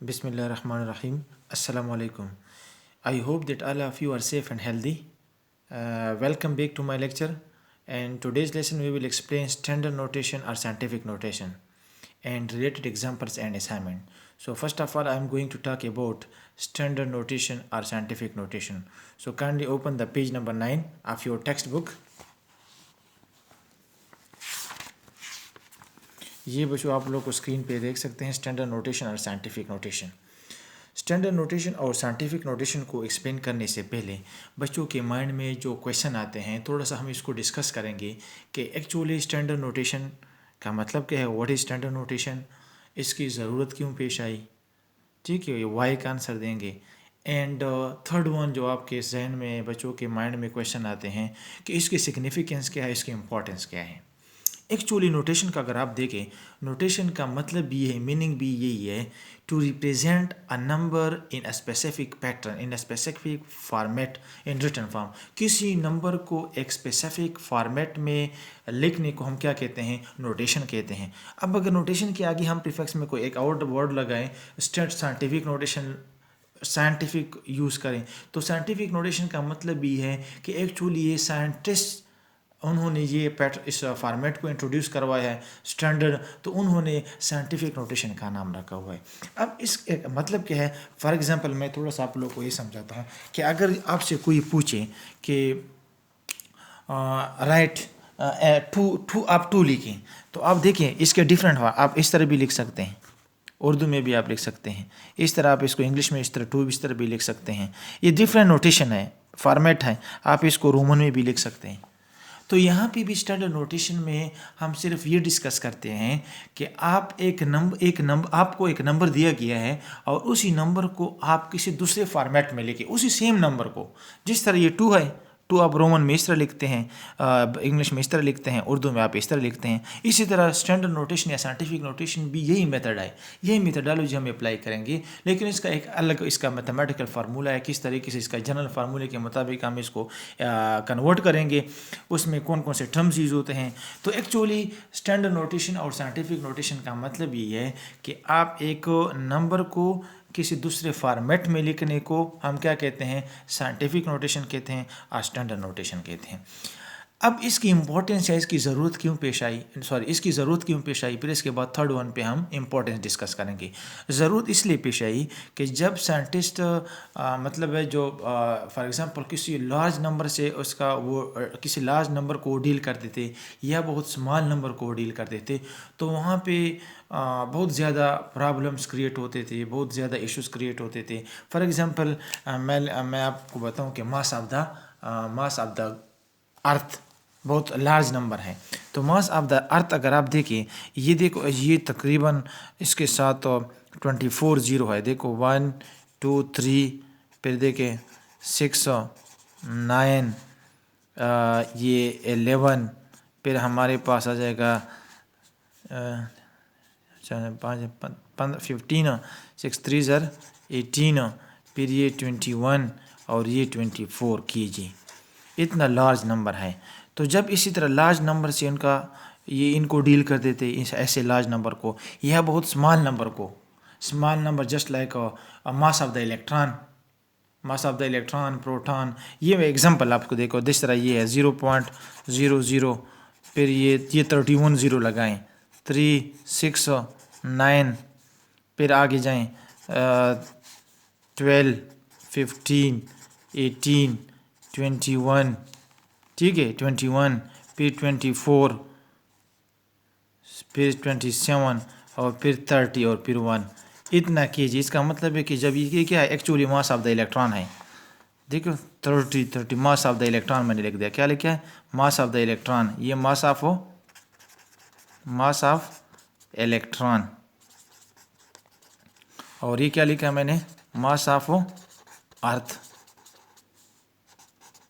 Bismillahirrahmanirrahim. Assalamu alaikum. I hope that all of you are safe and healthy. Welcome back to my lecture. And today's lesson we will explain standard notation or scientific notation and related examples and assignment. So first of all, I am going to talk about standard notation or scientific notation. So kindly open the page number 9 of your textbook. ये बच्चों आप लोग को screen पे देख सकते हैं standard notation और साइंटिफिक नोटेशन। स्टैंडर्ड नोटेशन और साइंटिफिक नोटेशन को एक्सप्लेन करने से पहले बच्चों के माइंड में जो क्वेश्चन आते हैं थोड़ा सा हम इसको डिस्कस करेंगे कि एक्चुअली स्टैंडर्ड नोटेशन का मतलब क्या है, व्हाट इज स्टैंडर्ड नोटेशन, इसकी ज़रूरत क्यों पेश आई, ठीक है, ये वाई का आंसर देंगे। एंड थर्ड वन जो आपके जहन में बच्चों के माइंड में क्वेश्चन आते हैं कि इसकी सिग्निफिकेंस क्या है, इसकी इम्पोर्टेंस क्या है। एक्चुअली नोटेशन का अगर आप देखें, नोटेशन का मतलब भी है, मीनिंग भी यही है, to represent a number in a specific pattern in a specific format in written form. किसी नंबर को एक स्पेसिफिक फॉर्मेट में लिखने को हम क्या कहते हैं, नोटेशन कहते हैं। अब अगर नोटेशन के आगे हम प्रीफिक्स में कोई एक और वर्ड लगाएं, साइंटिफिक नोटेशन, साइंटिफिक यूज़ करें, तो साइंटिफिक नोटेशन का मतलब भी है कि एक्चुअली ये साइंटिस्ट उन्होंने ये इस फॉर्मेट को इंट्रोड्यूस करवाया है स्टैंडर्ड, तो उन्होंने साइंटिफिक नोटेशन का नाम रखा हुआ है। अब इस एक मतलब क्या है, फॉर एग्जांपल मैं थोड़ा सा आप लोग को ये समझाता हूँ कि अगर आपसे कोई पूछे कि राइट टू आप टू लिखें, तो आप देखें इसके डिफरेंट आप इस तरह भी लिख सकते हैं, उर्दू में भी आप लिख सकते हैं इस तरह, आप इसको इंग्लिश में इस तरह टू इस तरह भी लिख सकते हैं। ये डिफरेंट नोटेशन है, फॉर्मेट है, आप इसको रोमन में भी लिख सकते हैं। तो यहाँ पे भी स्टैंडर्ड नोटेशन में हम सिर्फ ये डिस्कस करते हैं कि आप एक नंबर आपको एक नंबर दिया गया है और उसी नंबर को आप किसी दूसरे फॉर्मेट में लेके उसी सेम नंबर को, जिस तरह ये टू है, टू आप रोमन में इस तरह लिखते हैं, इंग्लिश में इस तरह लिखते हैं, उर्दू में आप इस तरह लिखते हैं, इसी तरह स्टैंडर्ड नोटेशन या साइंटिफिक नोटेशन भी यही मेथड है, यही मेथडोलॉजी हम अप्लाई करेंगे। लेकिन इसका एक अलग इसका मैथमेटिकल फार्मूला है, किस तरीके से इसका जनरल फार्मूले के मुताबिक हम इसको कन्वर्ट करेंगे, उसमें कौन कौन से टर्म्स यूज़ होते हैं। तो एक्चुअली स्टैंडर्ड नोटेशन और साइंटिफिक नोटेशन का मतलब ये है कि आप एक नंबर को किसी दूसरे फॉर्मेट में लिखने को हम क्या कहते हैं, साइंटिफिक नोटेशन कहते हैं और स्टैंडर्ड नोटेशन कहते हैं। अब इसकी इंपॉर्टेंस या इसकी ज़रूरत क्यों पेश आई, इसकी ज़रूरत क्यों पेश आई, फिर इसके बाद थर्ड वन पे हम इंपॉर्टेंस डिस्कस करेंगे। ज़रूरत इसलिए पेश आई कि जब साइंटिस्ट मतलब है जो फॉर एग्जांपल किसी लार्ज नंबर से उसका वो किसी लार्ज नंबर को डील करते थे या बहुत स्मॉल नंबर को डील करते थे, तो वहाँ पे बहुत ज़्यादा प्रॉब्लम्स क्रिएट होते थे, बहुत ज़्यादा इश्यूज़ क्रिएट होते थे। फॉर एग्जांपल मैं आपको बताऊं कि मास ऑफ द अर्थ बहुत लार्ज नंबर है, तो मास ऑफ द अर्थ अगर आप देखें, ये देखो ये तकरीबन इसके साथ 24 जीरो है, देखो 1 2 3, फिर देखें 6 9, ये 11, फिर हमारे पास आ जाएगा 15 6 3 18, फिर ये 21 और ये 24 कीजिए, इतना लार्ज नंबर है। तो जब इसी तरह लार्ज नंबर से इनको डील कर देते इस ऐसे लार्ज नंबर को, यह बहुत small number just like mass of the electron proton, ये एग्जांपल आपको देखो जिस तरह ये है 0.00, फिर ये 31 जीरो लगाएं, 3 6 9, फिर आगे जाएं 12 15 18 21, ठीक है 21, फिर 24, फिर 27 और फिर 30 और फिर 1, इतना कीजिए। इसका मतलब है कि जब ये क्या है, actually mass of the electron है, देखो 30 मास ऑफ द इलेक्ट्रॉन मैंने लिख दिया, क्या लिखा है, मास ऑफ द इलेक्ट्रॉन, ये मास ऑफ इलेक्ट्रॉन, और ये क्या लिखा है मैंने, मास ऑफ अर्थ।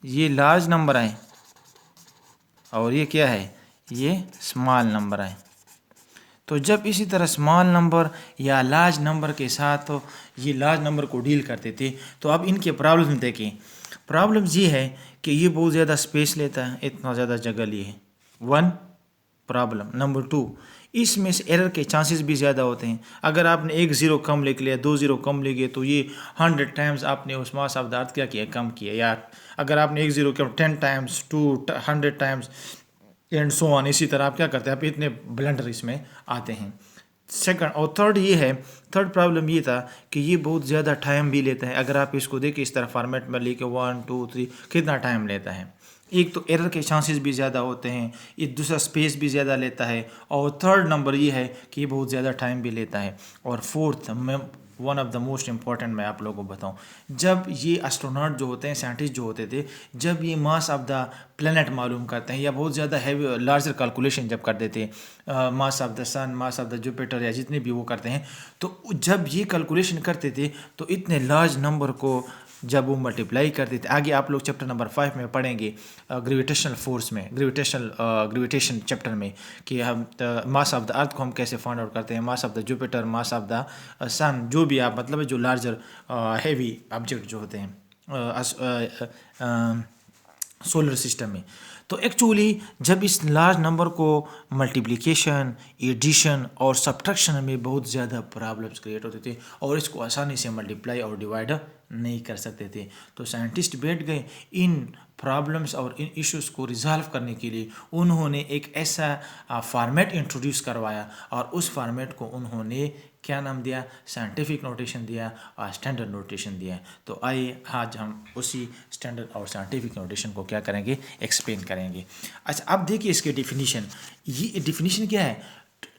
ये लार्ज नंबर है और ये क्या है, ये स्मॉल नंबर है। तो जब इसी तरह स्मॉल नंबर या लार्ज नंबर के साथ ये लार्ज नंबर को डील करते थे, तो अब इनके प्रॉब्लम देखें। प्रॉब्लम्स ये है कि ये बहुत ज़्यादा स्पेस लेता है, इतना ज़्यादा जगह लिए है 1 प्रॉब्लम। नंबर 2, इसमें से एरर के चांसेस भी ज़्यादा होते हैं। अगर आपने एक ज़ीरो कम लिख लिया, 2 ज़ीरो कम लिख लिए, तो ये 100 टाइम्स आपने उस मास ऑफ द अर्थ क्या किया, कम किया। या अगर आपने एक zero come 10 times, 200 times and so on, इसी तरह आप क्या करते हैं, आप इतने ब्लंडर इसमें आते हैं। सेकंड और थर्ड ये है, थर्ड प्रॉब्लम ये था कि ये बहुत ज़्यादा टाइम भी लेता है। अगर आप इसको देखें इस तरह फॉर्मेट में लेके 1 2 3 कितना टाइम लेता है। एक तो एरर के चांसेस भी ज़्यादा होते हैं, एक दूसरा स्पेस भी ज़्यादा लेता है, और थर्ड नंबर ये है कि ये बहुत ज़्यादा टाइम भी लेता है। और फोर्थ, मैं one of the most important मैं आप लोगों को बताऊं, जब ये एस्ट्रोनॉट जो होते हैं, साइंटिस्ट जो होते थे, जब ये मास ऑफ द प्लेनेट मालूम करते हैं या बहुत ज़्यादा हैवी लार्जर कैलकुलेशन जब करते थे, mass of the sun, mass of the Jupiter या जितने भी वो करते हैं, तो जब ये कैलकुलेशन करते थे तो इतने लार्ज नंबर को जब वो मल्टीप्लाई करते थे, आगे आप लोग चैप्टर नंबर 5 में पढ़ेंगे ग्रेविटेशनल फोर्स में, ग्रेविटेशन चैप्टर में, कि हम मास ऑफ द अर्थ को हम कैसे फाइंड आउट करते हैं, mass of the Jupiter, mass of the sun, जो भी आप मतलब जो लार्जर हैवी ऑब्जेक्ट जो होते हैं सोलर सिस्टम में। तो एक्चुअली जब इस लार्ज नंबर को मल्टीप्लिकेशन, एडिशन और सब्ट्रैक्शन में बहुत ज़्यादा प्रॉब्लम्स क्रिएट होते थे और इसको आसानी से मल्टीप्लाई और डिवाइड नहीं कर सकते थे, तो साइंटिस्ट बैठ गए इन प्रॉब्लम्स और इन इश्यूज़ को रिजॉल्व करने के लिए। उन्होंने एक ऐसा फॉर्मेट इंट्रोड्यूस करवाया और उस फॉर्मेट को उन्होंने क्या नाम दिया, साइंटिफिक नोटेशन दिया और स्टैंडर्ड नोटेशन दिया। तो आइए आज हम उसी स्टैंडर्ड और साइंटिफिक नोटेशन को क्या करेंगे, एक्सप्लेन करेंगे। अच्छा, अब देखिए इसके डिफिनीशन, ये डिफिनीशन क्या है।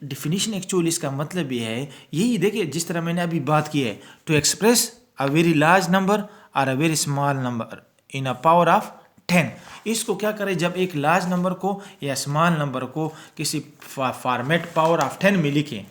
डिफिनीशन एक्चुअली इसका मतलब ये है, यही देखिए जिस तरह मैंने अभी बात की है, to express a very large number और a very small number in a power of 10। इसको क्या करें, जब एक लार्ज नंबर को या स्मॉल नंबर को किसी फॉर्मेट पावर ऑफ 10 में लिखें,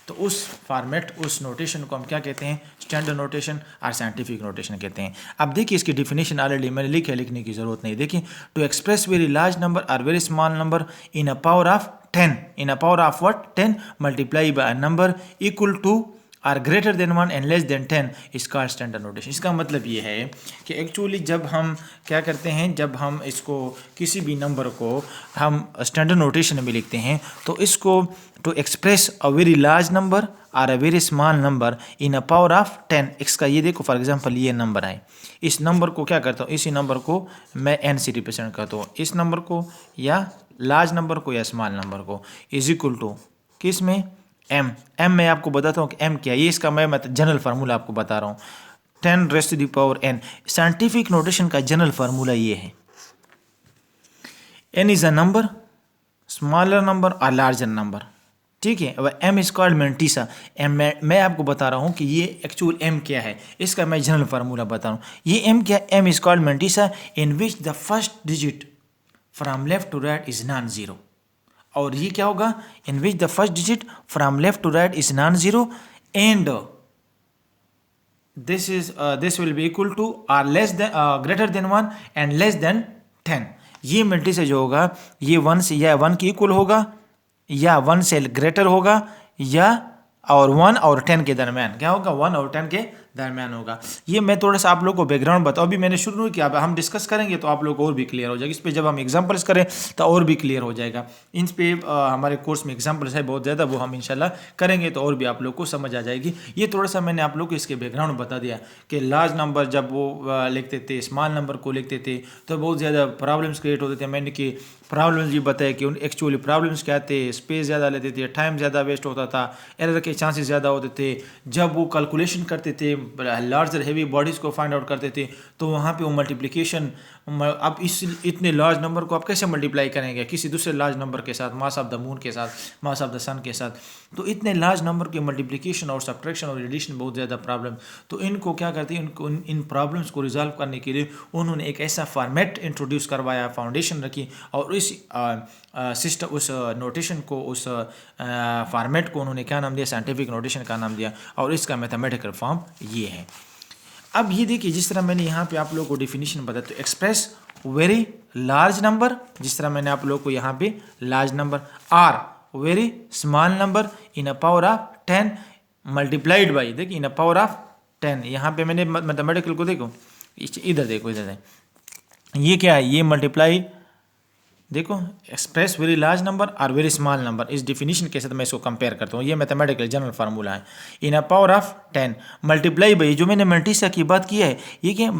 तो उस फॉर्मेट, उस नोटेशन को हम क्या कहते हैं, स्टैंडर्ड नोटेशन और साइंटिफिक नोटेशन कहते हैं। अब देखिए इसकी डिफिनेशन ऑलरेडी मैंने लिखी है, लिखने की जरूरत नहीं। देखिए, to express very large number और very small number in a power of 10, in a power of what, 10 multiply by a number equal to or greater than 1 and less than 10 is called standard notation. इसका मतलब ये है कि actually जब हम क्या करते हैं, जब हम इसको किसी भी नंबर को हम स्टैंडर्ड नोटेशन में लिखते हैं, तो इसको to express a very large number और a very small number in a power of 10। इसका ये देखो, फॉर एग्जांपल ये नंबर है, इस नंबर को क्या करता हूँ, इसी नंबर को मैं n से रिप्रेजेंट करता हूँ, इस नंबर को या लार्ज नंबर को या स्मॉल नंबर को, इज इक्वल टू किस में, m। मैं आपको बताता हूँ कि m क्या है, ये इसका मैं जनरल फार्मूला आपको बता रहा हूँ, 10 raise to the power n। Scientific notation का जनरल फार्मूला ये है, n is a number, smaller number और लार्जर नंबर, ठीक है। अब m इज कॉल्ड मैंटिसा। मैं आपको बता रहा हूँ कि ये एक्चुअल m क्या है, इसका मैं जनरल फार्मूला बता रहा हूँ। ये m क्या है, m is called mantissa in which the first digit from left to right is non zero. और ये क्या होगा, in which the first digit from left to right is non zero and this will be equal to or less than greater than 1 and less than 10। ये multi से जो होगा, ये 1 से या 1 के इक्वल होगा या 1 से ग्रेटर होगा या और 1 और 10 के दरमियान, क्या होगा, 1 और 10 के दरमियान होगा। ये मैं थोड़ा सा आप लोगों को बैकग्राउंड बताऊँ, अभी मैंने शुरू नहीं किया, अब हम डिस्कस करेंगे तो आप लोग को और भी क्लियर हो जाएगा। इस पे जब हम एग्जांपल्स करें तो और भी क्लियर हो जाएगा। इन पे हमारे कोर्स में एग्जांपल्स है बहुत ज़्यादा, वो हम इंशाल्लाह करेंगे तो और भी आप लोग को समझ आ जाएगी। ये थोड़ा सा मैंने आप लोग को इसके बैकग्राउंड बता दिया कि लार्ज नंबर जब वो लिखते थे, स्मॉल नंबर को लिखते थे, तो बहुत ज़्यादा प्रॉब्लम्स क्रिएट होते थे। मैंने कि प्रॉब्लम्स ये बताया कि उन एक्चुअली प्रॉब्लम्स क्या थे, स्पेस ज़्यादा लेते थे, टाइम ज़्यादा वेस्ट होता था, एरर के चांसेस ज़्यादा होते थे। जब वो कैलकुलेशन करते थे, लार्जर हेवी बॉडीज़ को फाइंड आउट करते थे, तो वहाँ पे वो मल्टीप्लिकेशन, अब इस इतने लार्ज नंबर को आप कैसे मल्टीप्लाई करेंगे किसी दूसरे लार्ज नंबर के साथ, मास ऑफ द मून के साथ, मास ऑफ द सन के साथ, तो इतने लार्ज नंबर के मल्टीप्लिकेशन और सब्ट्रैक्शन और एडिशन बहुत ज़्यादा प्रॉब्लम। तो इनको क्या करते हैं, इनको इन प्रॉब्लम्स को रिजॉल्व करने के लिए उन्होंने एक ऐसा फॉर्मेट इंट्रोड्यूस करवाया, फाउंडेशन रखी, और इस सिस्टम, उस नोटेशन को, उस फॉर्मेट को उन्होंने क्या नाम दिया, साइंटिफिक नोटेशन का नाम दिया, और इसका मैथमेटिकल फॉर्म ये है। अब ये देखिए, जिस तरह मैंने यहाँ पे आप लोगों को डिफिनीशन बताया, तो एक्सप्रेस वेरी लार्ज नंबर, जिस तरह मैंने आप लोगों को यहाँ पे large number, or very small number in a power of 10 multiplied by, देखिए इन अ पावर ऑफ 10। यहाँ पे मैंने मैथमेटिकल को देखो, इधर देखो, इधर देखो, ये क्या है, ये मल्टीप्लाई देखो, एक्सप्रेस वेरी लार्ज नंबर और वेरी स्मॉल नंबर, इस डिफिनीशन के साथ मैं इसको कंपेयर करता हूँ। ये मैथमेटिकल जनरल फार्मूला है। In a power of 10 multiply by, जो मैंने मल्टीसा की बात की है, ये क्या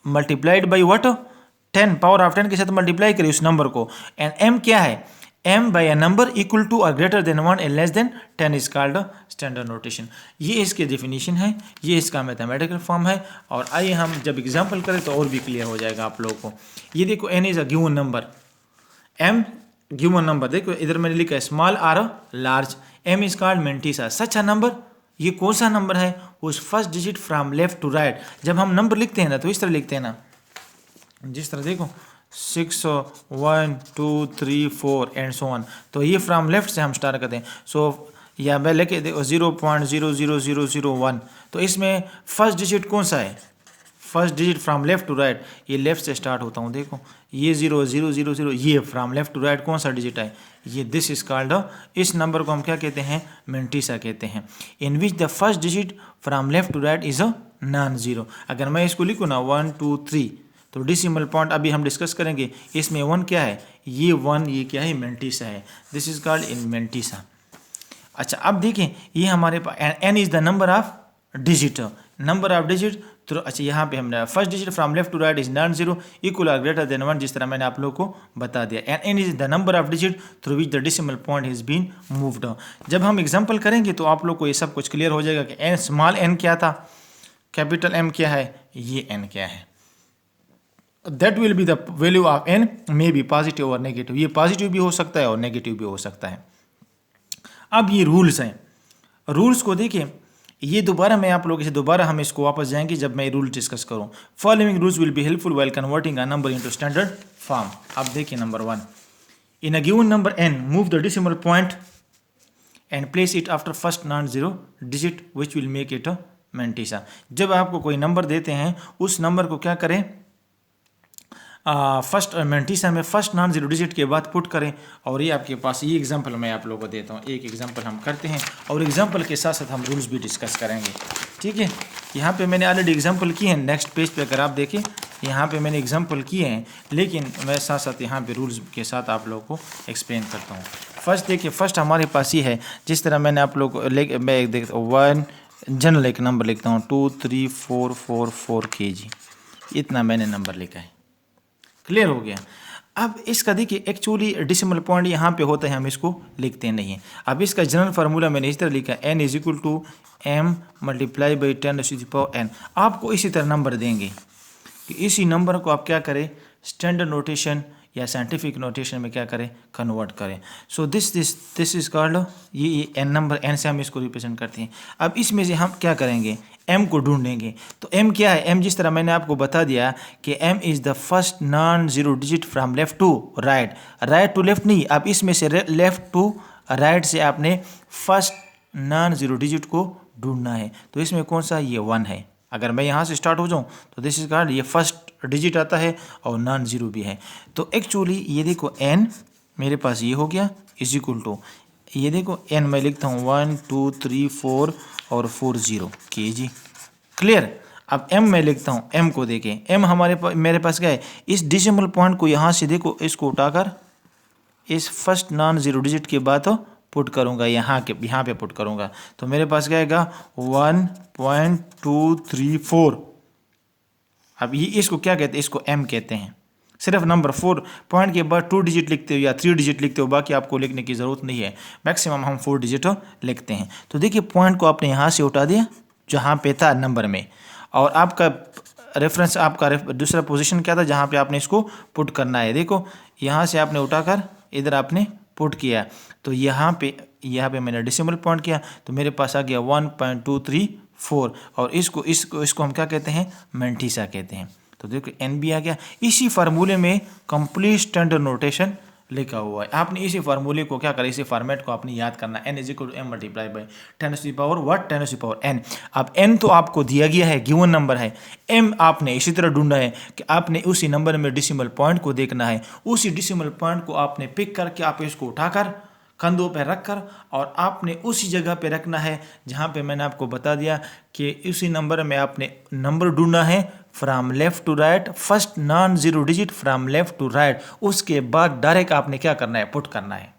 multiplied by what, 10, power of 10 के साथ मल्टीप्लाई करिए उस नंबर को। एंड m क्या है, m by a number equal to और greater than 1 and less than 10 is called standard notation. ये इसके डेफिनेशन है, ये इसका मैथमेटिकल फॉर्म है। और आइए हम जब एग्जांपल करें तो और भी क्लियर हो जाएगा आप लोगों को। ये देखो, n is a given number, m given number, देखो इधर मैंने लिखा है small or large, m is called mantissa, such a number. ये कौन सा नंबर है, उस first digit from left to right. जब हम नंबर लिखते हैं ना तो इस तरह लिखते हैं ना, जिस तरह देखो 6 1 2 3 4 एंड सो ऑन। तो ये फ्रॉम लेफ्ट से हम स्टार्ट करते हैं। सो या मैं लेके देखो 0.00001, तो इसमें फर्स्ट डिजिट कौन सा है, first digit from left to right, ये लेफ्ट से स्टार्ट होता हूँ। देखो ये 0 0 0 0, ये फ्रॉम लेफ्ट टू राइट कौन सा डिजिट है, ये दिस इज कॉल्ड, इस नंबर को हम क्या कहते हैं, मेंटिसा कहते हैं। In which the first digit from left to right is a non zero. अगर मैं इसको लिखूँ ना 1 2 3, तो डिसिमल पॉइंट अभी हम डिस्कस करेंगे, इसमें 1 क्या है, ये 1, ये क्या है, मेंटिसा है, this is called in mantissa. अच्छा अब देखें, ये हमारे पास n is the number of digit, number of digit. तो अच्छा यहाँ पे हमने first digit from left to right is non zero equal और ग्रेटर देन 1, जिस तरह मैंने आप लोगों को बता दिया। And n is the number of digit through which the decimal point has been moved. जब हम एग्जांपल करेंगे तो आप लोग को ये सब कुछ क्लियर हो जाएगा कि n स्मॉल n क्या था, कैपिटल M क्या है, ये n क्या है। That will be the value of n may be positive और नेगेटिव, ये पॉजिटिव भी हो सकता है और नेगेटिव भी हो सकता है। अब ये रूल्स हैं, रूल्स को देखिए, ये दोबारा मैं आप लोगों से दोबारा हम इसको वापस जाएंगे जब मैं रूल डिस्कस करूं। Following rules will be helpful while converting a number into standard form. अब देखिए number 1, in a given number n move the decimal point and place it after first non zero digit which will make it a mantissa. जब आपको कोई number देते हैं उस number को क्या करें, फर्स्ट मेंटिसा में फर्स्ट नॉन जीरो डिजिट के बाद पुट करें। और ये आपके पास ये एग्जांपल मैं आप लोगों को देता हूँ, एक एग्जांपल हम करते हैं और एग्जांपल के साथ साथ हम रूल्स भी डिस्कस करेंगे। ठीक है, यहाँ पे मैंने ऑलरेडी एग्जांपल किए हैं, नेक्स्ट पेज पे अगर आप देखें यहाँ पे मैंने एग्जांपल किए हैं, लेकिन मैं साथ साथ यहाँ पे रूल्स के साथ आप लोगों को एक्सप्लेन करता हूँ। फर्स्ट देखिए, फर्स्ट हमारे पास ये है, जिस तरह मैंने आप लोग को मैं एक देखता हूँ 1 जनरल एक नंबर लिखता हूँ 2 3 4 4 4 kg, इतना मैंने नंबर लिखा है। क्लियर हो गया। अब इसका देखिए एक्चुअली डेसिमल पॉइंट यहाँ पे होता है, हम इसको लिखते नहीं हैं। अब इसका जनरल फार्मूला मैंने इस तरह लिखा है, n is equal to m multiply by 10 to the power n। आपको इसी तरह नंबर देंगे कि इसी नंबर को आप क्या करें, स्टैंडर्ड नोटेशन या साइंटिफिक नोटेशन में क्या करें, कन्वर्ट करें। सो दिस इज कॉल्ड, ये n नंबर, n से हम इसको रिप्रेजेंट करते हैं। अब इसमें से हम क्या करेंगे, m को ढूंढेंगे। तो m क्या है, m जिस तरह मैंने आपको बता दिया कि m is the first non zero digit from left to right, right to left नहीं, अब इसमें से लेफ्ट टू राइट से आपने फर्स्ट नॉन जीरो डिजिट को ढूंढना है। तो इसमें कौन सा, ये 1 है। अगर मैं यहाँ से स्टार्ट हो जाऊँ तो दिस इज कॉल्ड, ये फर्स्ट डिजिट आता है और नॉन जीरो भी है। तो एक्चुअली ये देखो n मेरे पास ये हो गया इज इक्वल टू, ये देखो n मैं लिखता हूँ 1 2 3 4 और 40 kg। क्लियर। अब m मैं लिखता हूँ, m को देखें, m हमारे पास मेरे पास क्या है, इस डेसिमल पॉइंट को यहाँ से देखो, इसको उठाकर इस फर्स्ट नॉन जीरो डिजिट के बाद पुट करूँगा, यहाँ पे पुट करूँगा। तो मेरे पास क्या आएगा 1.234। अब ये इसको क्या कहते हैं, इसको m कहते हैं। सिर्फ नंबर 4 पॉइंट के बाद 2 डिजिट लिखते हो या 3 डिजिट लिखते हो, बाकी आपको लिखने की ज़रूरत नहीं है, मैक्सिमम हम 4 डिजिट लिखते हैं। तो देखिए पॉइंट को आपने यहाँ से उठा दिया जहाँ पे था नंबर में, और आपका रेफरेंस, आपका दूसरा पोजीशन क्या था जहाँ पे आपने इसको पुट करना है। देखो यहाँ से आपने उठाकर इधर आपने पुट किया, तो यहाँ पे मैंने डेसिमल पॉइंट किया, तो मेरे पास आ गया 1.234। और इसको हम क्या कहते हैं, मेंटिसा कहते हैं। तो देखो n भी आ गया। इसी फार्मूले में कंप्लीट स्टैंडर्ड नोटेशन लिखा हुआ है। आपने इसी फार्मूले को क्या करें, इसी फॉर्मेट को आपने याद करना, n is equal to m multiply by 10 to the power what, 10 to the power n। अब n तो आपको दिया गया है, गिवन नंबर है। m आपने इसी तरह ढूंढना है कि आपने उसी नंबर में डेसिमल पॉइंट को देखना है, उसी डेसिमल पॉइंट को आपने पिक करके आप इसको उठाकर कंधों पर रखकर और आपने उसी जगह पे रखना है जहाँ पे मैंने आपको बता दिया कि उसी नंबर में आपने नंबर ढूंढना है from left to right, first non zero digit from left to right, उसके बाद डायरेक्ट आपने क्या करना है, पुट करना है।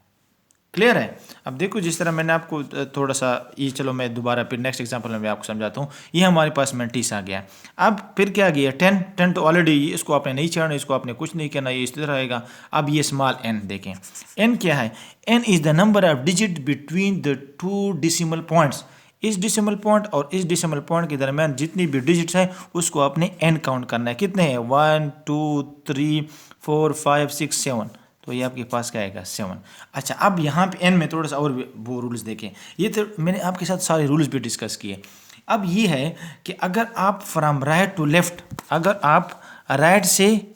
क्लियर है। अब देखो जिस तरह मैंने आपको थोड़ा सा ये, चलो मैं दोबारा फिर नेक्स्ट एग्जांपल में मैं आपको समझाता हूँ। ये हमारे पास मेंटिस आ गया। अब फिर क्या गया 10 तो ऑलरेडी इसको आपने नहीं छेड़ना, इसको आपने कुछ नहीं करना, ये इस तरह रहेगा। अब ये स्मॉल n देखें, n क्या है, n is the number of digit between the two decimal points. इस डिसिमल पॉइंट और इस डिसिमल पॉइंट के दरमियान जितनी भी डिजिट्स हैं उसको आपने n काउंट करना है। कितने हैं, 1 2 3 4 5 6 7, तो ये आपके पास क्या आएगा 7। अच्छा, अब यहाँ पे n में थोड़ा सा और वो रूल्स देखें। ये तो मैंने आपके साथ सारे रूल्स भी डिस्कस किए। अब ये है कि अगर आप फ्रॉम राइट टू लेफ्ट, अगर आप राइट से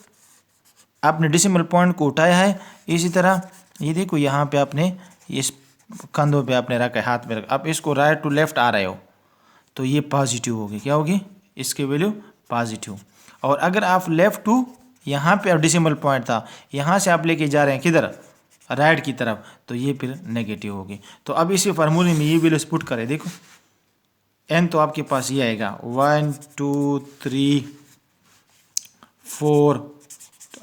आपने डिसिमल पॉइंट को उठाया है, इसी तरह ये देखो यहाँ पे आपने इस कंधों पे आपने रखा है, हाथ में रखा, आप इसको राइट टू लेफ्ट आ रहे हो तो ये पॉजिटिव होगी। क्या होगी, इसकी वैल्यू पॉजिटिव। और अगर आप लेफ्ट टू, यहाँ पे डिसिमल पॉइंट था, यहाँ से आप लेके जा रहे हैं किधर, राइट की तरफ, तो ये फिर नेगेटिव होगी। तो अब इसी फार्मूले में ये वैल्यूज पुट करें, देखो n तो आपके पास ये आएगा 1 2 3 4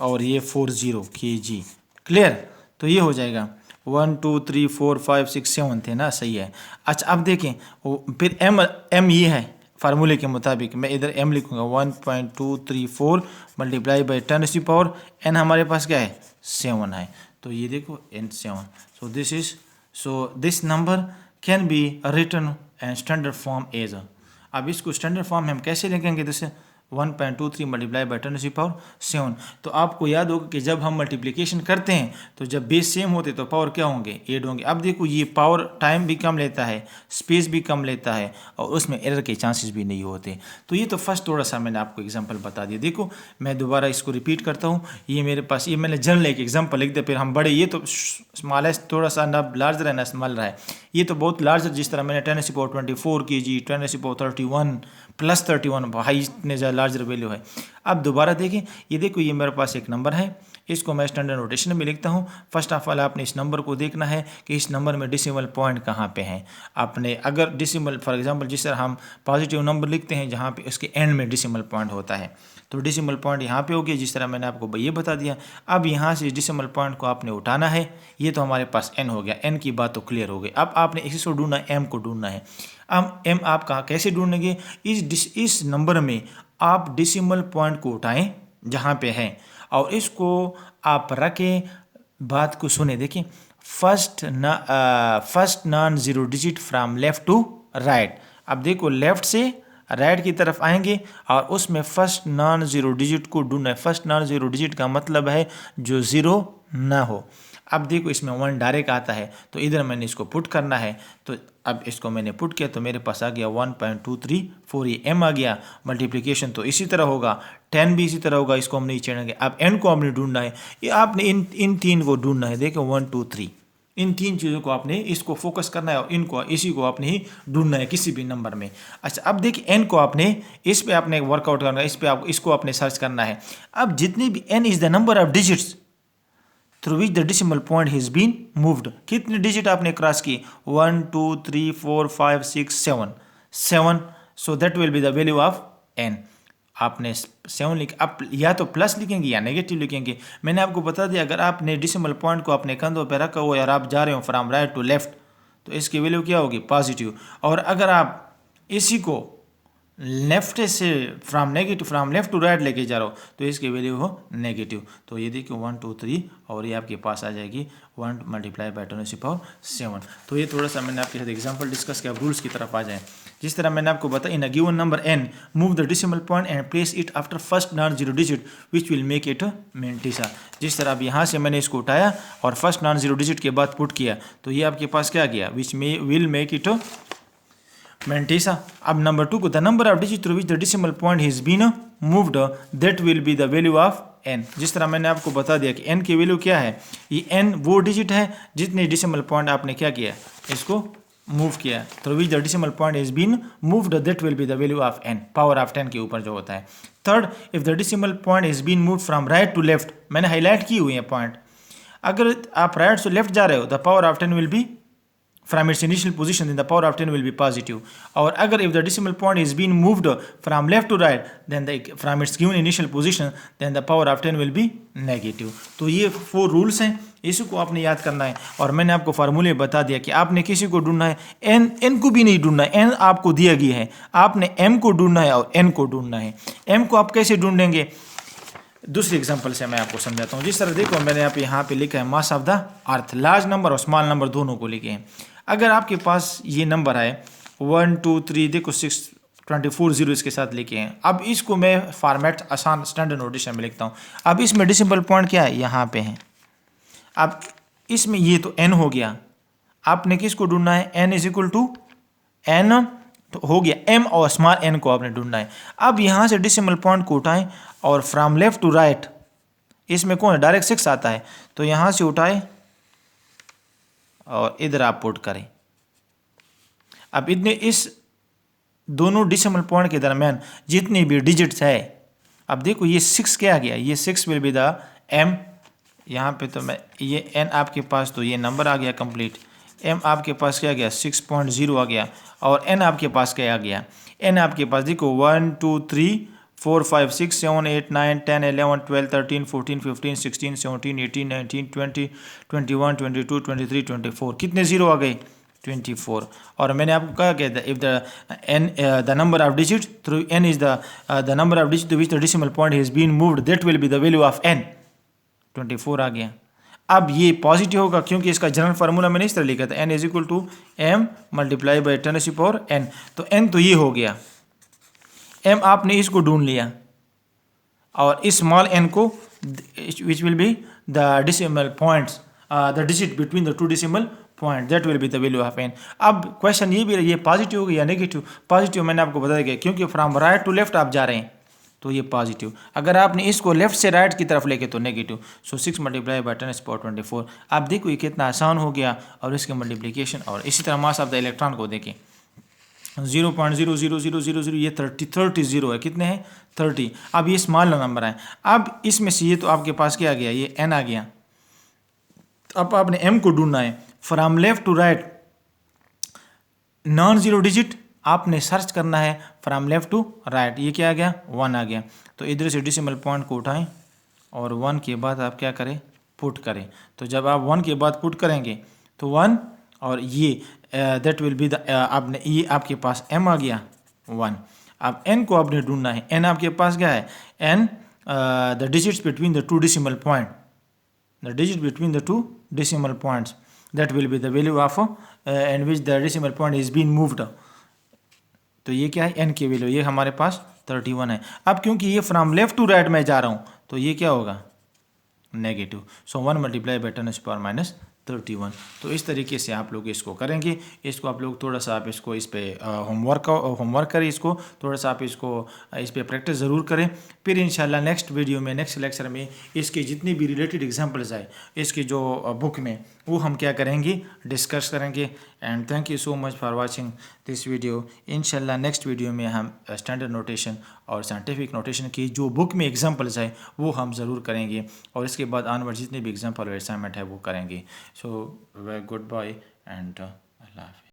और ये 40 kg। क्लियर, तो ये हो जाएगा 1 2 3 4 5 6 7 थे ना, सही है। अच्छा, अब देखें फिर m ये है फार्मूले के मुताबिक, मैं इधर m लिखूंगा 1.234 मल्टीप्लाई बाई 10⁻, n हमारे पास क्या है 7 है, तो ये देखो n 7। So this number can be written and standard form as. अब इसको स्टैंडर्ड फॉर्म में हम कैसे लिखेंगे, जैसे 1.23 मल्टीप्लाई बाई 10⁻7। तो आपको याद होगा कि जब हम मल्टीप्लिकेशन करते हैं तो जब बेस सेम होते तो पावर क्या होंगे, ऐड होंगे। अब देखो ये पावर टाइम भी कम लेता है, स्पेस भी कम लेता है और उसमें एरर के चांसेस भी नहीं होते। तो ये तो फर्स्ट थोड़ा सा मैंने आपको एग्जांपल बता दिया। देखो मैं दोबारा इसको रिपीट करता हूँ। ये मेरे पास, ये मैंने जनरल एक एग्जाम्पल लिख दिया, फिर हम बड़े, ये तो स्मॉल है थोड़ा सा, ना लार्जर है ना स्मॉल रहा है, ये तो बहुत लार्जर, जिस तरह मैंने 10⁻24 kg 10⁻31 प्लस 31, भाई इतने ज़्यादा लार्जर वैल्यू है। अब दोबारा देखें, ये देखो ये मेरे पास एक नंबर है, इसको मैं स्टैंडर्ड नोटेशन में लिखता हूँ। फर्स्ट ऑफ ऑल आपने इस नंबर को देखना है कि इस नंबर में डिसिमल पॉइंट कहाँ पे हैं। आपने अगर डिसिमल, फॉर एग्जांपल जिस तरह हम पॉजिटिव नंबर लिखते हैं जहाँ पे उसके एंड में डिसिमल पॉइंट होता है, तो डिसिमल पॉइंट यहाँ पे हो गया, जिस तरह मैंने आपको ये बता दिया। अब यहाँ से डिसिमल पॉइंट को आपने उठाना है, ये तो हमारे पास n हो गया, n की बात तो क्लियर हो गई। अब आपने इसी को ढूंढना है, m को ढूंढना है। अब m आप कहाँ कैसे ढूंढेंगे, इस नंबर में आप डिसिमल पॉइंट को उठाएं जहाँ पे है और इसको आप रखें, बात को सुने, देखिए first non zero digit from left to right. अब देखो लेफ्ट से राइट की तरफ आएंगे और उसमें फर्स्ट नॉन जीरो डिजिट को ढूंढना है। फर्स्ट नॉन जीरो डिजिट का मतलब है जो ज़ीरो ना हो। अब देखो इसमें 1 डायरेक्ट आता है तो इधर मैंने इसको पुट करना है, तो अब इसको मैंने पुट किया तो मेरे पास आ गया 1.234, ये m आ गया। मल्टीप्लिकेशन तो इसी तरह होगा, 10 भी इसी तरह होगा, इसको हम नहीं छेड़ेंगे। अब n को आपने ढूंढना है, ये आपने इन तीन को ढूंढना है। देखो 1 2 3, इन तीन चीज़ों को आपने इसको फोकस करना है और इनको इसी को आपने ही ढूंढना है किसी भी नंबर में। अच्छा, अब देखिए n को आपने इस पे आपने वर्कआउट करना है, इस पे आप इसको आपने सर्च करना है। अब जितने भी n is the number of digits through which the decimal point has been moved, कितने डिजिट आपने क्रॉस किए 1 2 3 4 5 6 7, so that will be the value of n। आपने 7 लिख, आप या तो प्लस लिखेंगे या नेगेटिव लिखेंगे। मैंने आपको बता दिया अगर आपने डिसिमल पॉइंट को अपने कंधों पर रखा हो और आप जा रहे हो फ्रॉम राइट टू लेफ्ट तो इसकी वैल्यू क्या होगी, पॉजिटिव। और अगर आप इसी को लेफ्ट से फ्रॉम लेफ्ट टू राइट लेके जा रहा हो तो इसकी वैल्यू हो नेगेटिव। तो ये देखिए 1 2 3 और ये आपके पास आ जाएगी 1 मल्टीप्लाई बाई 10⁻7। तो ये थोड़ा सा मैंने आपके साथ एग्जांपल डिस्कस किया। अब रूल्स की तरफ आ जाए, जिस तरह मैंने आपको बताया, in a given number n move the decimal point and place it after first non zero digit which will make it mantissa. जिस तरह अब यहाँ से मैंने इसको उठाया और फर्स्ट नॉन जीरो डिजिट के बाद पुट किया तो ये आपके पास क्या गया, which will make it mantissa. अब नंबर 2 को the number of digit through which the decimal point has been moved that will be the value of n। जिस तरह मैंने आपको बता दिया कि n की वैल्यू क्या है, ये n वो डिजिट है जितने डिसिमल पॉइंट आपने क्या किया, इसको मूव किया, through which the decimal point has been moved that will be the value of n, power of 10 के ऊपर जो होता है। Third, if the decimal point has been moved from right to left, मैंने हाईलाइट की हुई है पॉइंट, अगर आप राइट से लेफ्ट जा रहे हो the power of 10 will be from its initial position then the power of 10 will be positive. और अगर if the decimal point is been moved from left to right then the from its given initial position then the power of 10 will be negative. तो ये 4 rules हैं, इसी को आपने याद करना है। और मैंने आपको फार्मूले बता दिया कि आपने किसी को ढूंढना है, एन को भी नहीं ढूंढना है, एन आपको दिया गया है, आपने एम को ढूंढना है और एन को ढूंढना है। एम को आप कैसे ढूंढेंगे, दूसरी एग्जांपल से मैं आपको समझाता हूँ। जिस तरह देखो मैंने आप यहाँ पे लिखा है मास of the earth, large number और स्मॉल नंबर दोनों को लिखे हैं। अगर आपके पास ये नंबर है 1 2 3 देखो 6 24 जीरो इसके साथ लिखे हैं। अब इसको मैं फॉर्मेट आसान स्टैंडर्ड नोटेशन में लिखता हूँ। अब इसमें डेसिमल पॉइंट क्या है, यहाँ पे है। अब इसमें ये तो n हो गया, आपने किसको ढूंढना है, n is equal to n तो हो गया, m और स्मॉल n को आपने ढूंढना है। अब यहाँ से डेसिमल पॉइंट को उठाएं और फ्रॉम लेफ्ट टू राइट, इसमें कौन है, डायरेक्ट 6 आता है, तो यहाँ से उठाए और इधर आप पुट करें। अब इतने इस दोनों डेसिमल पॉइंट के दरमियान जितनी भी डिजिट्स है, अब देखो ये 6 क्या आ गया, ये 6 विल बी द m, यहाँ पे तो मैं ये n आपके पास, तो ये नंबर आ गया कंप्लीट। m आपके पास क्या आ गया, 6.0 आ गया। और n आपके पास क्या आ गया, n आपके पास देखो 1 2 3 4 5 6 7 8 9 10 11 12 13 14 15 16 17 18 19 20 21 22 23 24 कितने जीरो आ गए, 24। और मैंने आपको कहा कि if the number of digit through n is the number of digit to which the decimal point has been moved that will be the value of n, 24 आ गया। अब ये पॉजिटिव होगा क्योंकि इसका जनरल फार्मूला मैंने इस तरह लिखा था, n is equal to m multiply by 10⁻n, तो n तो ये हो गया, m आपने इसको ढूंढ लिया और इस स्मॉल n को which will be the decimal points the digit between the 2 decimal point that will be the value of n। अब क्वेश्चन ये भी है, ये पॉजिटिव होगा या नेगेटिव, पॉजिटिव मैंने आपको बता दिया क्योंकि फ्रॉम राइट टू लेफ्ट आप जा रहे हैं तो ये पॉजिटिव, अगर आपने इसको लेफ्ट से राइट की तरफ लेके तो नेगेटिव। So 6 multiply by 10⁻24। आप देखो ये कितना आसान हो गया, और इसके मल्टीप्लिकेशन। और इसी तरह मास ऑफ द इलेक्ट्रॉन को देखें 0.00000 ये 30 जीरो है, कितने हैं 30। अब ये स्मॉल नंबर है, अब इसमें से ये तो आपके पास क्या आ गया, ये n आ गया। अब आपने m को ढूंढना है from left to right, non zero digit आपने सर्च करना है फ्रॉम लेफ्ट टू राइट, ये क्या आ गया 1 आ गया। तो इधर से डेसिमल पॉइंट को उठाएं और 1 के बाद आप क्या करें, पुट करें। तो जब आप 1 के बाद पुट करेंगे तो 1 और ये दैट विल बी द, आपने ये आपके पास m आ गया 1। अब n को आपने ढूंढना है, n आपके पास क्या है, n the digits between the 2 decimal point, the digit between the 2 decimal points that will be the value of in which the decimal point is been moved. तो ये क्या है, n की वैल्यू, ये हमारे पास 31 है। अब क्योंकि ये फ्रॉम लेफ्ट टू राइट में जा रहा हूँ तो ये क्या होगा, नेगेटिव। So 1 multiply by 10⁻³ 31। तो इस तरीके से आप लोग इसको करेंगे। इसको आप लोग थोड़ा सा आप इसको इस पे होमवर्क करें, इसको थोड़ा सा आप इसको इस पे प्रैक्टिस ज़रूर करें। फिर इंशाल्लाह नेक्स्ट वीडियो में, नेक्स्ट लेक्चर में इसके जितनी भी रिलेटेड एग्जांपल्स आए इसकी जो बुक में, वो हम क्या करेंगे, डिस्कस करेंगे। And thank you so much for watching this video. इंशाल्लाह नेक्स्ट वीडियो में हम स्टैंडर्ड नोटेशन और साइंटिफिक नोटेशन की जो बुक में एग्जांपल्स है वो हम ज़रूर करेंगे, और इसके बाद आनवर्ड जितने भी एग्जाम्पल और असाइनमेंट है वो करेंगे। सो गुड बाय एंड अल्लाह हाफ़िज़।